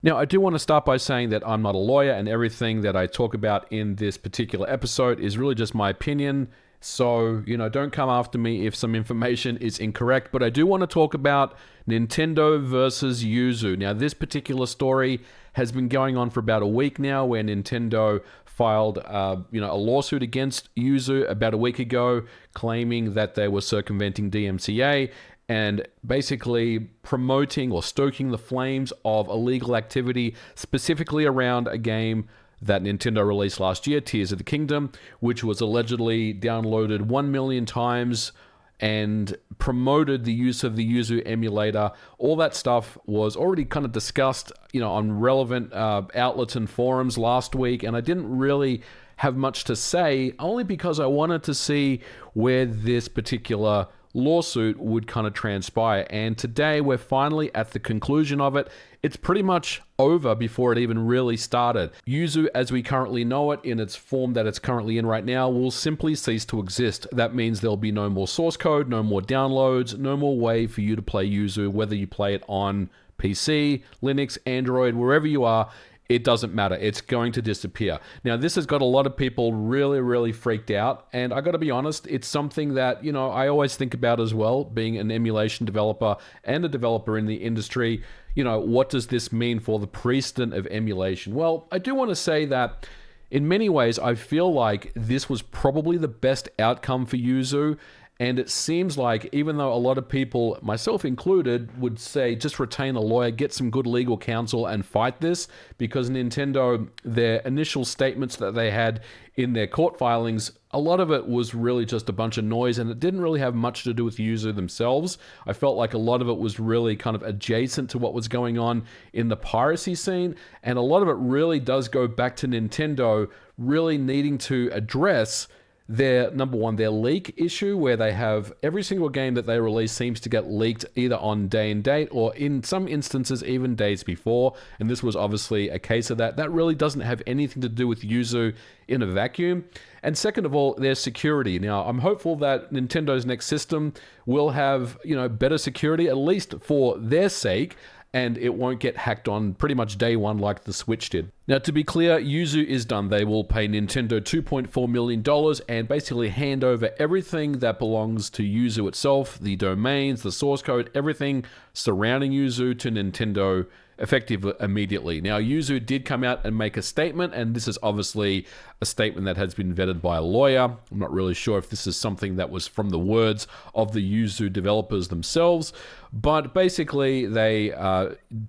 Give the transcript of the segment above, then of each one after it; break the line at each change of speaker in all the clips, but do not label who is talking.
Now, I do want to start by saying that I'm not a lawyer, and everything that I talk about in this particular episode is really just my opinion. So, don't come after me if some information is incorrect. But I do want to talk about Nintendo versus Yuzu. Now, this particular story has been going on for about a week now, where Nintendo filed a lawsuit against Yuzu about a week ago, claiming that they were circumventing DMCA and basically promoting or stoking the flames of illegal activity, specifically around a game that Nintendo released last year, Tears of the Kingdom, which was allegedly downloaded 1 million times and promoted the use of the Yuzu emulator. All that stuff was already kind of discussed, on relevant outlets and forums last week, and I didn't really have much to say, only because I wanted to see where this particular lawsuit would kind of transpire. And today we're finally at the conclusion of it. It's pretty much over before it even really started. Yuzu, as we currently know it, in its form that it's currently in right now, will simply cease to exist. That means there'll be no more source code, no more downloads, no more way for you to play Yuzu, whether you play it on PC, Linux, Android, wherever you are. It doesn't matter. It's going to disappear. Now, this has got a lot of people really, really freaked out. And I got to be honest, it's something that, I always think about as well, being an emulation developer and a developer in the industry. What does this mean for the precedent of emulation? Well, I do want to say that in many ways, I feel like this was probably the best outcome for Yuzu. And it seems like, even though a lot of people, myself included, would say just retain a lawyer, get some good legal counsel and fight this, because Nintendo, their initial statements that they had in their court filings, a lot of it was really just a bunch of noise, and it didn't really have much to do with Yuzu themselves. I felt like a lot of it was really kind of adjacent to what was going on in the piracy scene, and a lot of it really does go back to Nintendo really needing to address their, number one, their leak issue, where they have every single game that they release seems to get leaked either on day and date, or in some instances even days before, and this was obviously a case of that. That really doesn't have anything to do with Yuzu in a vacuum. And second of all, their security. Now, I'm hopeful that Nintendo's next system will have, better security, at least for their sake, and it won't get hacked on pretty much day one like the Switch did. Now, to be clear, Yuzu is done. They will pay Nintendo $2.4 million and basically hand over everything that belongs to Yuzu itself, the domains, the source code, everything surrounding Yuzu to Nintendo, effective immediately. Now, Yuzu did come out and make a statement, and this is obviously a statement that has been vetted by a lawyer. I'm not really sure if this is something that was from the words of the Yuzu developers themselves, but basically they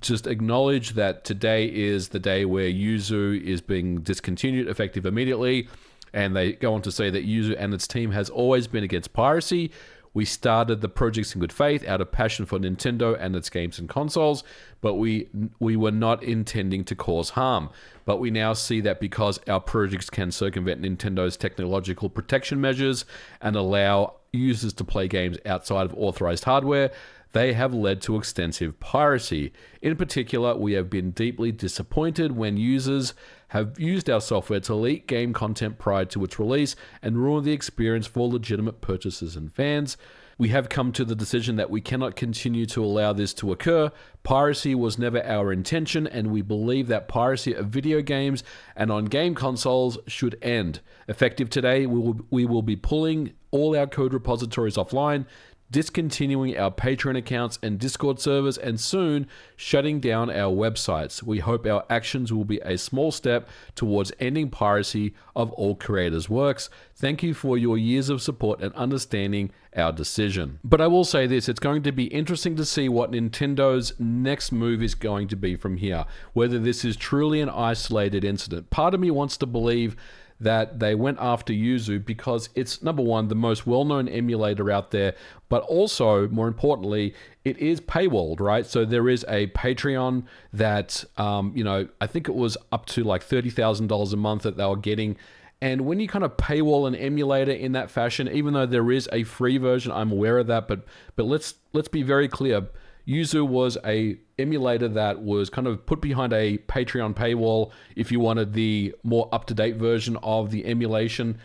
just acknowledge that today is the day where Yuzu is being discontinued, effective immediately, and they go on to say that Yuzu and its team has always been against piracy. We started the projects in good faith out of passion for Nintendo and its games and consoles, but we were not intending to cause harm. But we now see that because our projects can circumvent Nintendo's technological protection measures and allow users to play games outside of authorized hardware, they have led to extensive piracy. In particular, we have been deeply disappointed when users have used our software to leak game content prior to its release and ruin the experience for legitimate purchasers and fans. We have come to the decision that we cannot continue to allow this to occur. Piracy was never our intention, and we believe that piracy of video games and on game consoles should end. Effective today, we will be pulling all our code repositories offline, discontinuing our Patreon accounts and Discord servers, and soon shutting down our websites. We hope our actions will be a small step towards ending piracy of all creators' works. Thank you for your years of support and understanding our decision. But I will say this, it's going to be interesting to see what Nintendo's next move is going to be from here, whether this is truly an isolated incident. Part of me wants to believe that they went after Yuzu because it's, number one, the most well-known emulator out there, but also, more importantly, it is paywalled, right? So there is a Patreon that, I think it was up to like $30,000 a month that they were getting. And when you kind of paywall an emulator in that fashion, even though there is a free version, I'm aware of that, but let's be very clear. Yuzu was a emulator that was kind of put behind a Patreon paywall if you wanted the more up-to-date version of the emulation.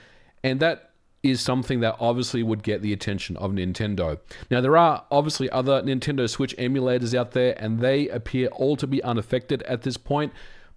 And that is something that obviously would get the attention of Nintendo. Now, there are obviously other Nintendo Switch emulators out there, and they appear all to be unaffected at this point.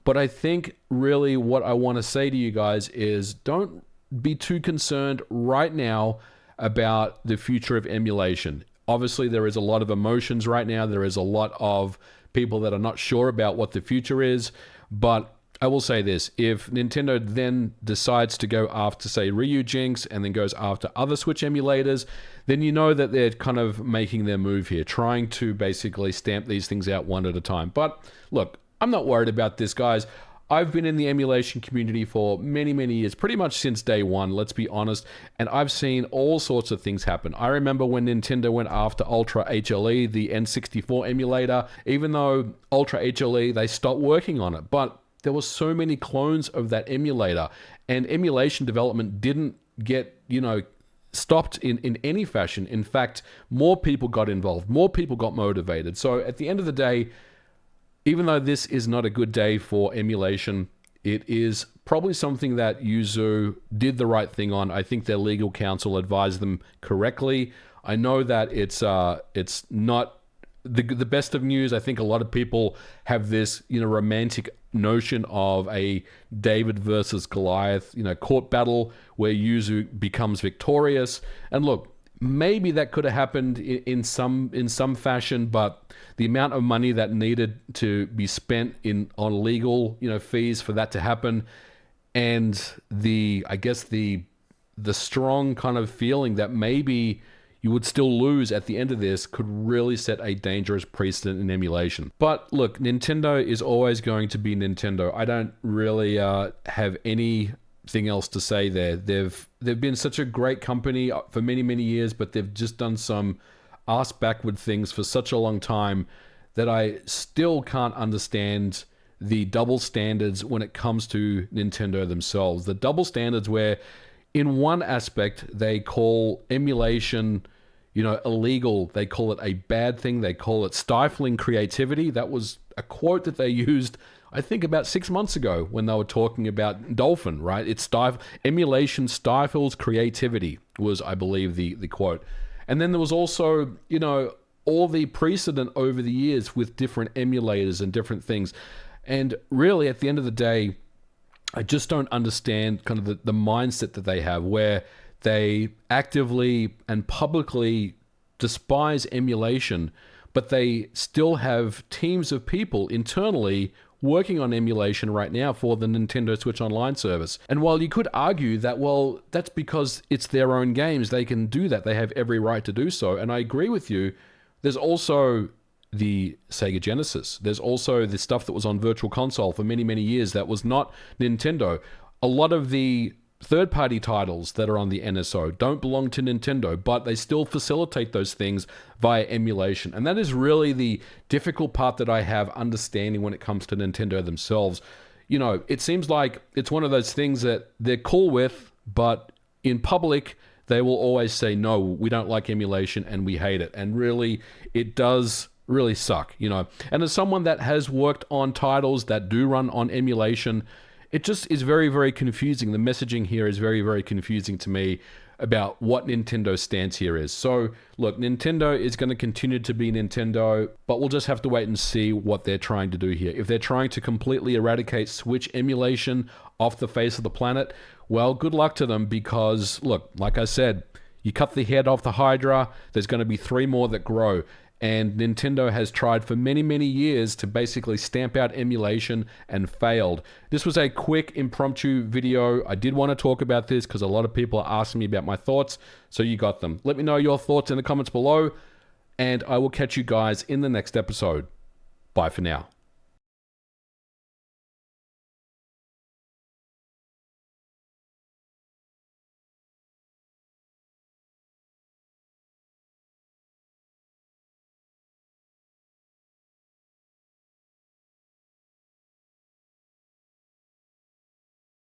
But I think really what I want to say to you guys is don't be too concerned right now about the future of emulation. Obviously, there is a lot of emotions right now. There is a lot of people that are not sure about what the future is. But I will say this, if Nintendo then decides to go after, say, Ryujinx and then goes after other Switch emulators, then you know that they're kind of making their move here, trying to basically stamp these things out one at a time. But look, I'm not worried about this, guys. I've been in the emulation community for many, many years, pretty much since day one, let's be honest, and I've seen all sorts of things happen. I remember when Nintendo went after Ultra HLE, the N64 emulator, even though Ultra HLE, they stopped working on it, but there were so many clones of that emulator, and emulation development didn't get, stopped in any fashion. In fact, more people got involved, more people got motivated. So at the end of the day, even though this is not a good day for emulation, it is probably something that Yuzu did the right thing on. I think their legal counsel advised them correctly. I know that it's not the best of news. I think a lot of people have this, romantic notion of a David versus Goliath, court battle where Yuzu becomes victorious. And look, maybe that could have happened in some fashion, but the amount of money that needed to be spent on legal, fees for that to happen, and the strong kind of feeling that maybe you would still lose at the end of this could really set a dangerous precedent in emulation. But look, Nintendo is always going to be Nintendo. I don't really have anything else to say there. They've been such a great company for many, many years, but they've just done some ass backward things for such a long time that I still can't understand the double standards when it comes to Nintendo themselves. The double standards where in one aspect they call emulation, illegal. They call it a bad thing. They call it stifling creativity. That was a quote that they used, I think, about 6 months ago when they were talking about Dolphin, right? Emulation stifles creativity was, I believe, the quote. And then there was also, all the precedent over the years with different emulators and different things. And really, at the end of the day, I just don't understand kind of the mindset that they have where they actively and publicly despise emulation, but they still have teams of people internally working on emulation right now for the Nintendo Switch Online service. And while you could argue that, well, that's because it's their own games, they can do that, they have every right to do so, and I agree with you, there's also the Sega Genesis. There's also the stuff that was on Virtual Console for many, many years that was not Nintendo. A lot of the third-party titles that are on the NSO don't belong to Nintendo, but they still facilitate those things via emulation. And that is really the difficult part that I have understanding when it comes to Nintendo themselves. It seems like it's one of those things that they're cool with, but in public, they will always say, no, we don't like emulation and we hate it. And really, it does really suck, And as someone that has worked on titles that do run on emulation, it just is very, very confusing. The messaging here is very, very confusing to me about what Nintendo's stance here is. So, look, Nintendo is going to continue to be Nintendo, but we'll just have to wait and see what they're trying to do here. If they're trying to completely eradicate Switch emulation off the face of the planet, well, good luck to them because, look, like I said, you cut the head off the Hydra, there's going to be 3 more that grow. And Nintendo has tried for many, many years to basically stamp out emulation and failed. This was a quick impromptu video. I did want to talk about this because a lot of people are asking me about my thoughts, so you got them. Let me know your thoughts in the comments below, and I will catch you guys in the next episode. Bye for now.